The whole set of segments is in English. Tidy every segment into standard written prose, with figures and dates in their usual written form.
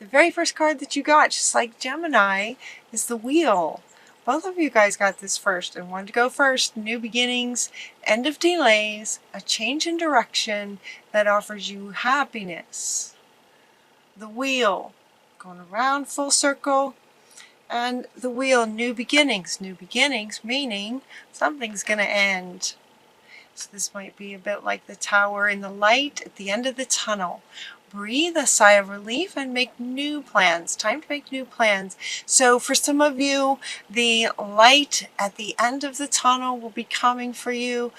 The very first card that you got, just like Gemini, is the Wheel. Both of you guys got this first and wanted to go first. New beginnings, end of delays, a change in direction that offers you happiness. The Wheel, going around full circle. And the Wheel, new beginnings. New beginnings meaning something's going to end. So this might be a bit like the Tower in the light at the end of the tunnel. Breathe a sigh of relief and make new plans. Time to make new plans. So for some of you, the light at the end of the tunnel will be coming for you,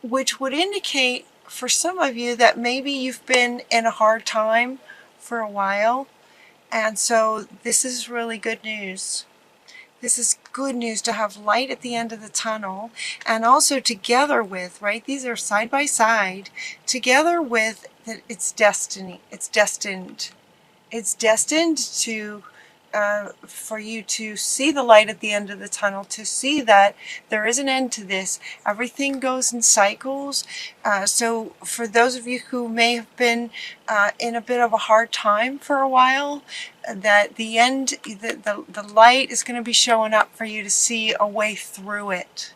which would indicate for some of you that maybe you've been in a hard time for a while. And so this is really good news. This is good news to have light at the end of the tunnel, and also together with, right, these are side by side, together with that it's destiny. It's destined. It's destined to for you to see the light at the end of the tunnel, to see that there is an end to this. Everything goes in cycles. So for those of you who may have been in a bit of a hard time for a while, that the end, the light is going to be showing up for you to see a way through it.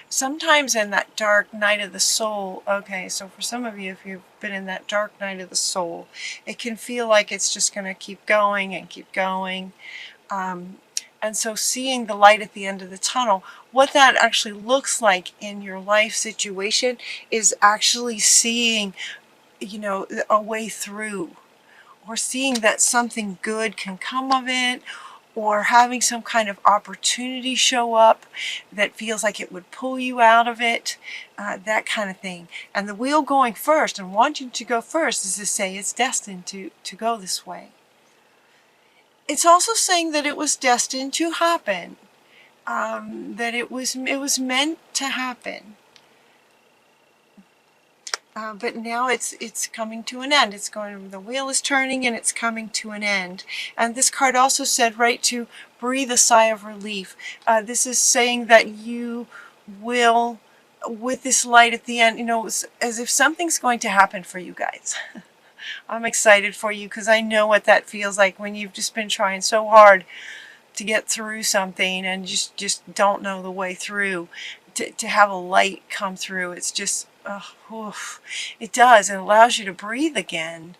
Sometimes in that dark night of the soul, okay, so for some of you, if you've been in that dark night of the soul, it can feel like it's just going to keep going and keep going. And so seeing the light at the end of the tunnel, what that actually looks like in your life situation is actually seeing, you know, a way through, or seeing that something good can come of it, or having some kind of opportunity show up that feels like it would pull you out of it, that kind of thing. And the Wheel going first and wanting to go first is to say it's destined to go this way. It's also saying that it was destined to happen, that it was meant to happen. But now it's coming to an end. It's going. The wheel is turning and it's coming to an end. And this card also said, right, to breathe a sigh of relief. This is saying that you will, with this light at the end, you know, as if something's going to happen for you guys. I'm excited for you because I know what that feels like when you've just been trying so hard to get through something and just don't know the way through. To have a light come through, it's just, it does. It allows you to breathe again.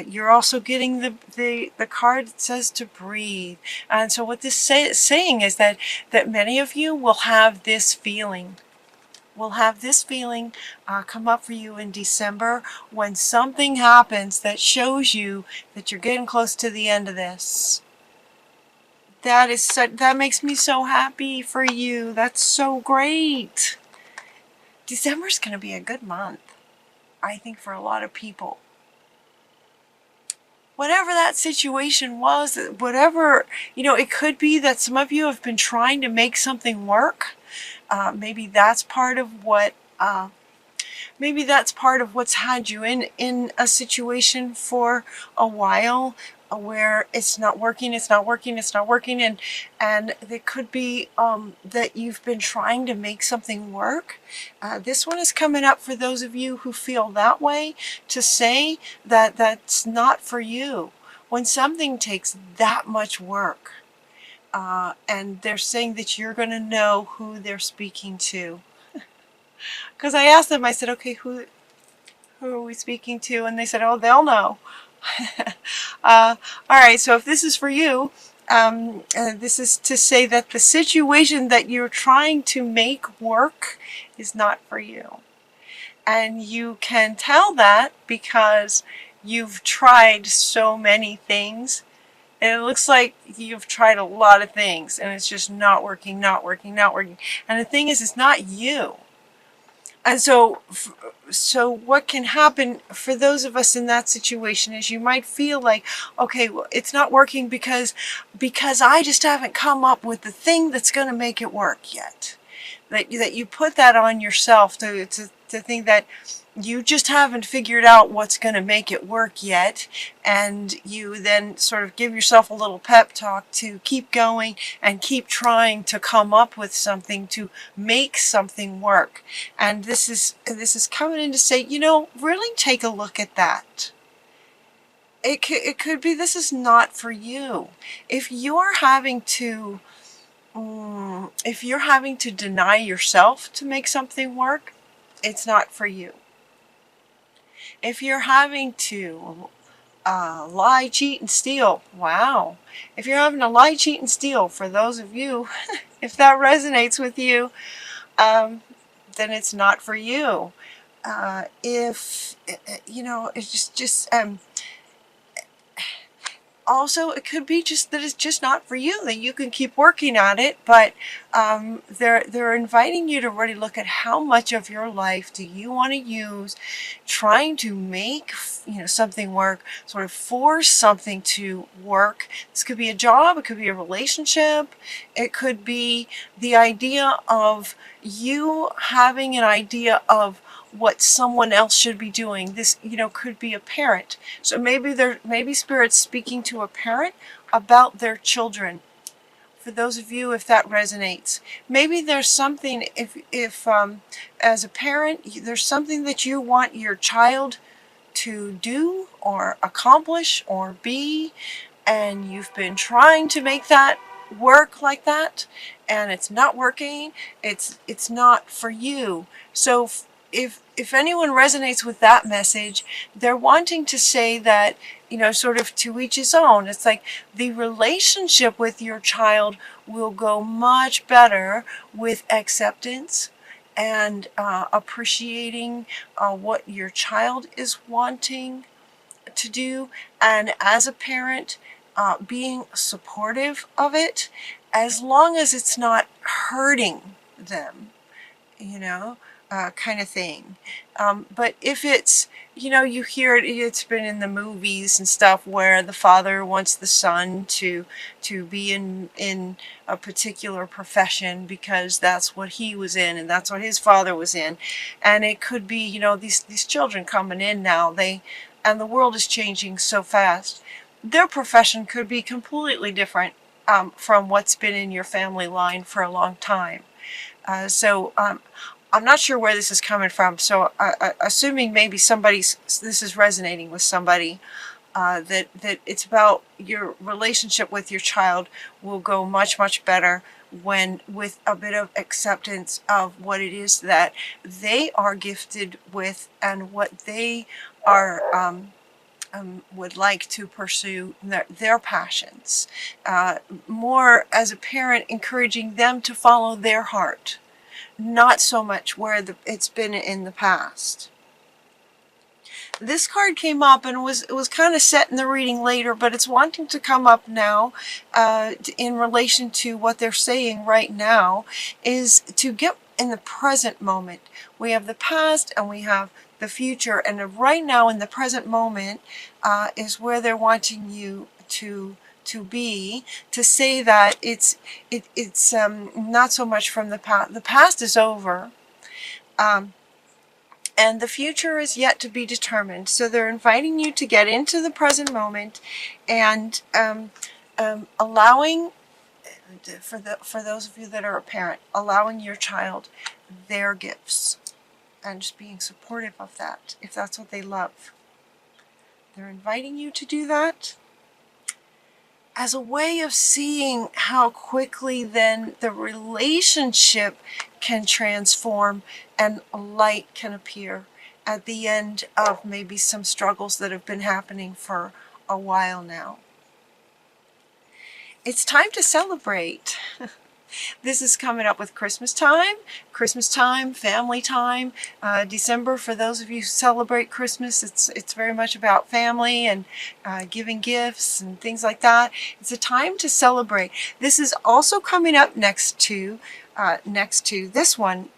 You're also getting the card that says to breathe. And so what this saying is that many of you will have this feeling. Will have this feeling come up for you in December when something happens that shows you that you're getting close to the end of this. That makes me so happy for you. That's so great. December's going to be a good month, I think, for a lot of people. Whatever that situation was, whatever, you know, it could be that some of you have been trying to make something work. Maybe that's part of what, maybe that's part of what's had you in a situation for a while, where it's not working, and it could be that you've been trying to make something work. This one is coming up for those of you who feel that way, to say that that's not for you. When something takes that much work, and they're saying that you're going to know who they're speaking to. Because I asked them, I said, okay, who are we speaking to? And they said, oh, they'll know. All right, so if this is for you, this is to say that the situation that you're trying to make work is not for you. And you can tell that because you've tried so many things. And it looks like you've tried a lot of things and it's just not working. And the thing is, it's not you. And so what can happen for those of us in that situation is you might feel like, okay, well, it's not working because I just haven't come up with the thing that's going to make it work yet. That you put that on yourself to think that you just haven't figured out what's going to make it work yet, and you then sort of give yourself a little pep talk to keep going and keep trying to come up with something to make something work. And this is coming in to say, you know, really take a look at that. it could be this is not for you. If you're having to if you're having to deny yourself to make something work, it's not for you. If you're having to lie, cheat, and steal, wow. If you're having to lie, cheat, and steal, for those of you, if that resonates with you, then it's not for you. If, you know, it's just also, it could be just that it's just not for you, that you can keep working at it, but they're inviting you to really look at how much of your life do you want to use trying to make, you know, something work, sort of force something to work. This could be a job, it could be a relationship, it could be the idea of you having an idea of what someone else should be doing. This, you know, could be a parent. So maybe Spirit's speaking to a parent about their children. For those of you, if that resonates, maybe there's something, if as a parent, there's something that you want your child to do or accomplish or be, and you've been trying to make that work like that, and it's not working. It's not for you. So if anyone resonates with that message, they're wanting to say that, you know, sort of to each his own. It's like the relationship with your child will go much better with acceptance and appreciating what your child is wanting to do, and as a parent, being supportive of it, as long as it's not hurting them, you know, kind of thing. But if it's, you know, you hear it, it's been in the movies and stuff where the father wants the son to be in a particular profession because that's what he was in and that's what his father was in. And it could be, you know, these children coming in now, and the world is changing so fast. Their profession could be completely different from what's been in your family line for a long time. So I'm not sure where this is coming from. So assuming maybe this is resonating with somebody, that it's about your relationship with your child will go much, much better when with a bit of acceptance of what it is that they are gifted with and what they are would like to pursue their passions. More as a parent, encouraging them to follow their heart, not so much where it's been in the past. This card came up and it was kind of set in the reading later, but it's wanting to come up now in relation to what they're saying right now, is to get in the present moment. We have the past and we have the future, and right now in the present moment is where they're wanting you to be, to say that it's not so much from the past. The past is over. And the future is yet to be determined. So they're inviting you to get into the present moment and allowing, for those of you that are a parent, allowing your child their gifts and just being supportive of that, if that's what they love. They're inviting you to do that as a way of seeing how quickly then the relationship can transform and light can appear at the end of maybe some struggles that have been happening for a while now. It's time to celebrate. This is coming up with Christmas time, family time. December, for those of you who celebrate Christmas, it's very much about family and giving gifts and things like that. It's a time to celebrate. This is also coming up next to this one.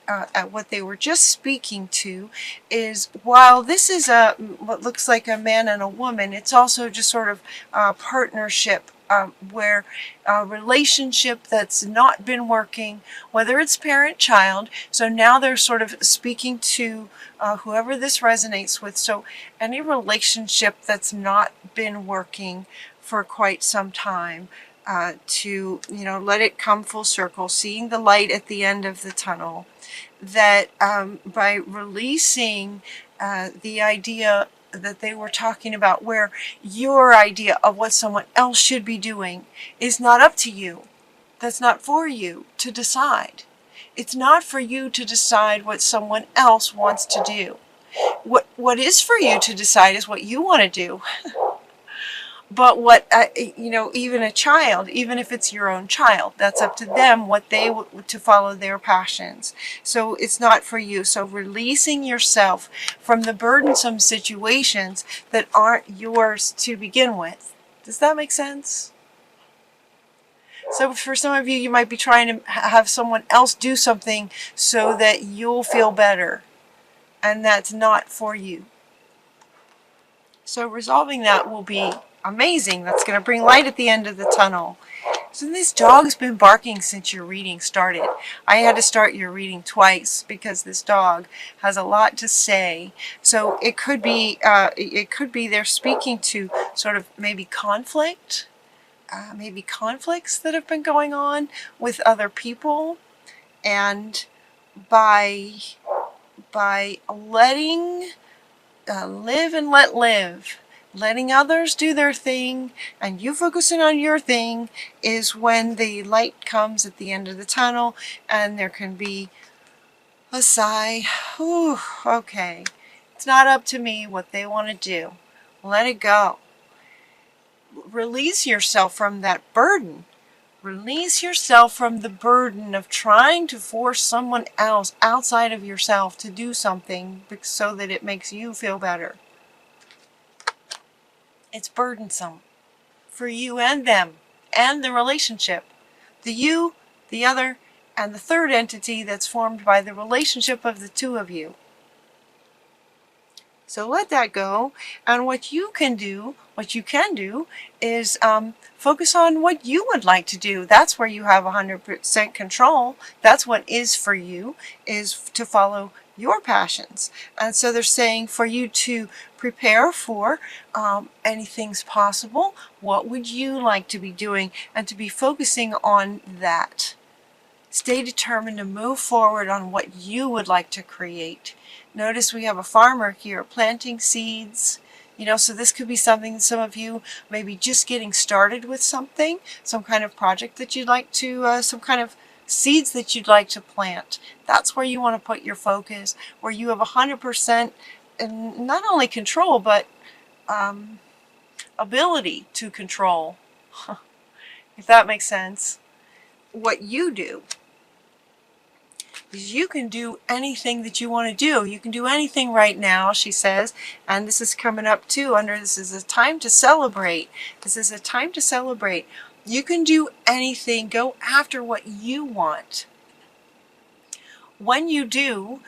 What they were just speaking to is, while this is what looks like a man and a woman, it's also just sort of a partnership. Where a relationship that's not been working, whether it's parent-child, so now they're sort of speaking to whoever this resonates with. So any relationship that's not been working for quite some time, to, you know, let it come full circle, seeing the light at the end of the tunnel, that by releasing the idea that they were talking about, where your idea of what someone else should be doing is not up to you. That's not for you to decide. It's not for you to decide what someone else wants to do. What is for you to decide is what you want to do. But what, even a child, even if it's your own child, that's up to them what they to follow their passions. So it's not for you. So releasing yourself from the burdensome situations that aren't yours to begin with. Does that make sense? So for some of you, you might be trying to have someone else do something so that you'll feel better. And that's not for you. So resolving that will be amazing. That's going to bring light at the end of the tunnel. So this dog's been barking since your reading started. I had to start your reading twice because this dog has a lot to say. So it could be they're speaking to sort of maybe conflict, maybe conflicts that have been going on with other people, and by letting live and let live, letting others do their thing and you focusing on your thing, is when the light comes at the end of the tunnel and there can be a sigh. Whew, okay, it's not up to me what they want to do. Let it go. Release yourself from that burden. Release yourself from the burden of trying to force someone else outside of yourself to do something so that it makes you feel better. It's burdensome for you and them and the relationship. The you, the other, and the third entity that's formed by the relationship of the two of you. So let that go, and what you can do is focus on what you would like to do. That's where you have 100% control. That's what is for you, is to follow your passions. And so they're saying for you to prepare for anything's possible. What would you like to be doing? And to be focusing on that. Stay determined to move forward on what you would like to create. Notice we have a farmer here planting seeds. So this could be something some of you may be just getting started with something, some kind of project that you'd like to, some kind of seeds that you'd like to plant. That's where you want to put your focus, where you have 100% and not only control, but ability to control, if that makes sense. What you do is you can do anything that you want to do. You can do anything right now, she says. And this is coming up too under this is a time to celebrate. This is a time to celebrate. You can do anything. Go after what you want. When you do,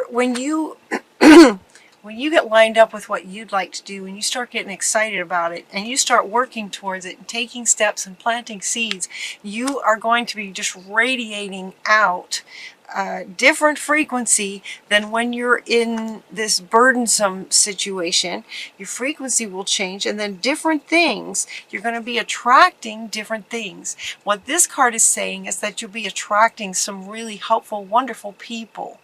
when you get lined up with what you'd like to do and you start getting excited about it and you start working towards it and taking steps and planting seeds, you are going to be just radiating out a different frequency than when you're in this burdensome situation. Your frequency will change, and then different things, you're going to be attracting different things. What this card is saying is that you'll be attracting some really helpful, wonderful people.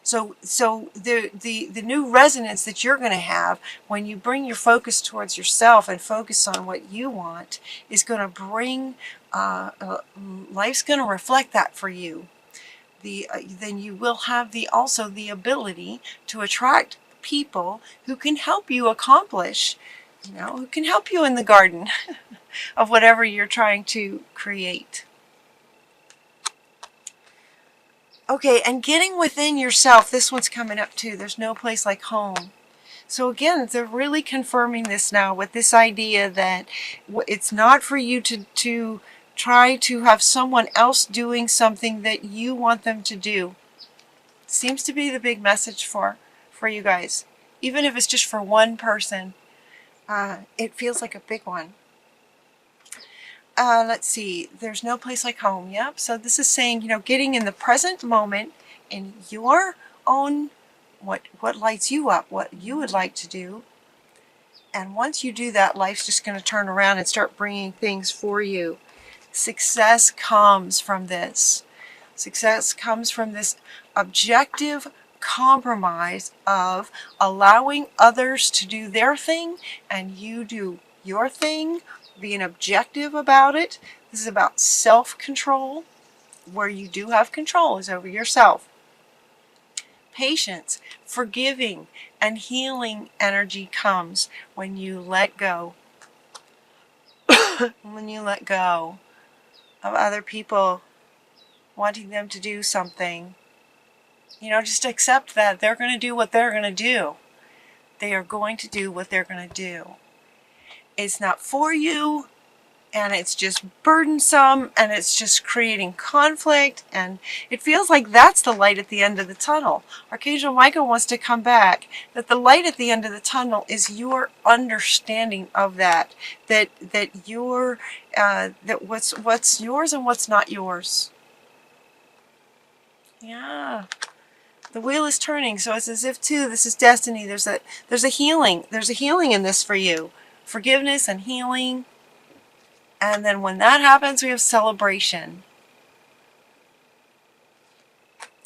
So the new resonance that you're going to have when you bring your focus towards yourself and focus on what you want is going to bring, life's going to reflect that for you. Then you will have also the ability to attract people who can help you accomplish, who can help you in the garden of whatever you're trying to create. Okay, and getting within yourself, this one's coming up too. There's no place like home. So again, they're really confirming this now with this idea that it's not for you to try to have someone else doing something that you want them to do. Seems to be the big message for you guys. Even if it's just for one person, it feels like a big one. Let's see, there's no place like home. Yep. So this is saying, getting in the present moment in your own, what lights you up, what you would like to do. And once you do that, life's just going to turn around and start bringing things for you. Success comes from this. Success comes from this objective compromise of allowing others to do their thing and you do your thing, being objective about it. This is about self-control. Where you do have control is over yourself. Patience, forgiving, and healing energy comes when you let go. When you let go of other people wanting them to do something. You know, just accept that they're going to do what they're going to do. They are going to do what they're going to do. It's not for you, and it's just burdensome, and it's just creating conflict, and it feels like that's the light at the end of the tunnel. Archangel Michael wants to come back, that the light at the end of the tunnel is your understanding of that your that what's yours and what's not yours. Yeah. The wheel is turning, so it's as if too this is destiny. There's a healing. There's a healing in this for you. Forgiveness and healing. And then when that happens, we have celebration.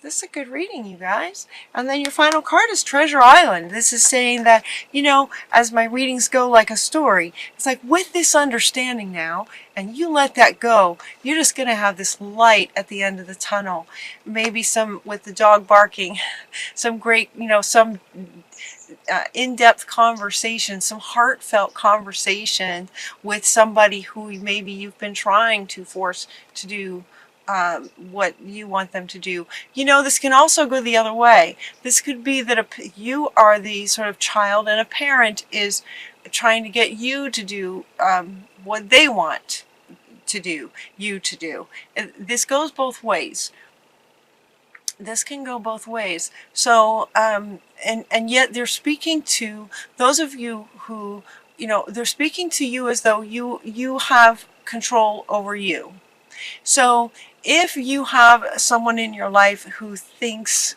This is a good reading, you guys. And then your final card is Treasure Island. This is saying that, you know, as my readings go like a story, it's like with this understanding now, and you let that go, you're just going to have this light at the end of the tunnel. Maybe some, with the dog barking, some great, you know, some in-depth conversation, some heartfelt conversation with somebody who maybe you've been trying to force to do what you want them to do. You know, this can also go the other way. This could be that you are the sort of child and a parent is trying to get you to do what they want to do, you to do. This goes both ways. This can go both ways. So, and yet they're speaking to those of you who, you know, they're speaking to you as though you have control over you. So if you have someone in your life who thinks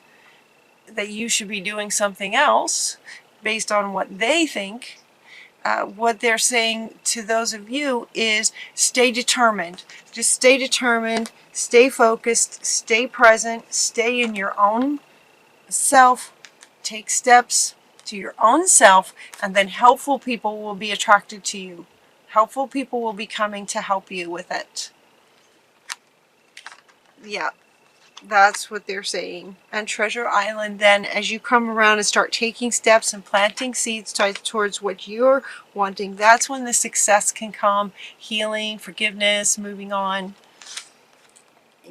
that you should be doing something else based on what they think, what they're saying to those of you is stay determined. Just stay determined, stay focused, stay present, stay in your own self, take steps to your own self, and then helpful people will be attracted to you. Helpful people will be coming to help you with it. Yeah, that's what they're saying. And Treasure Island, then, as you come around and start taking steps and planting seeds towards what you're wanting, that's when the success can come. Healing, forgiveness, moving on,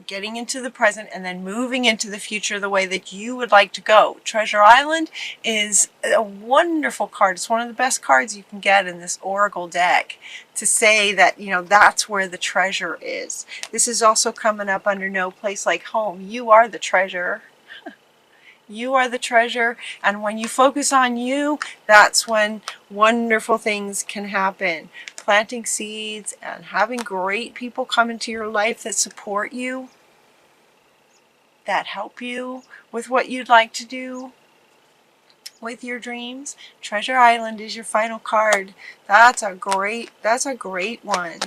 getting into the present, and then moving into the future the way that you would like to go. Treasure Island is a wonderful card. It's one of the best cards you can get in this Oracle deck to say that, you know, that's where the treasure is. This is also coming up under No Place Like Home. You are the treasure. You are the treasure, and when you focus on you, that's when wonderful things can happen. Planting seeds and having great people come into your life that support you, that help you with what you'd like to do with your dreams. Treasure Island is your final card. That's a great one.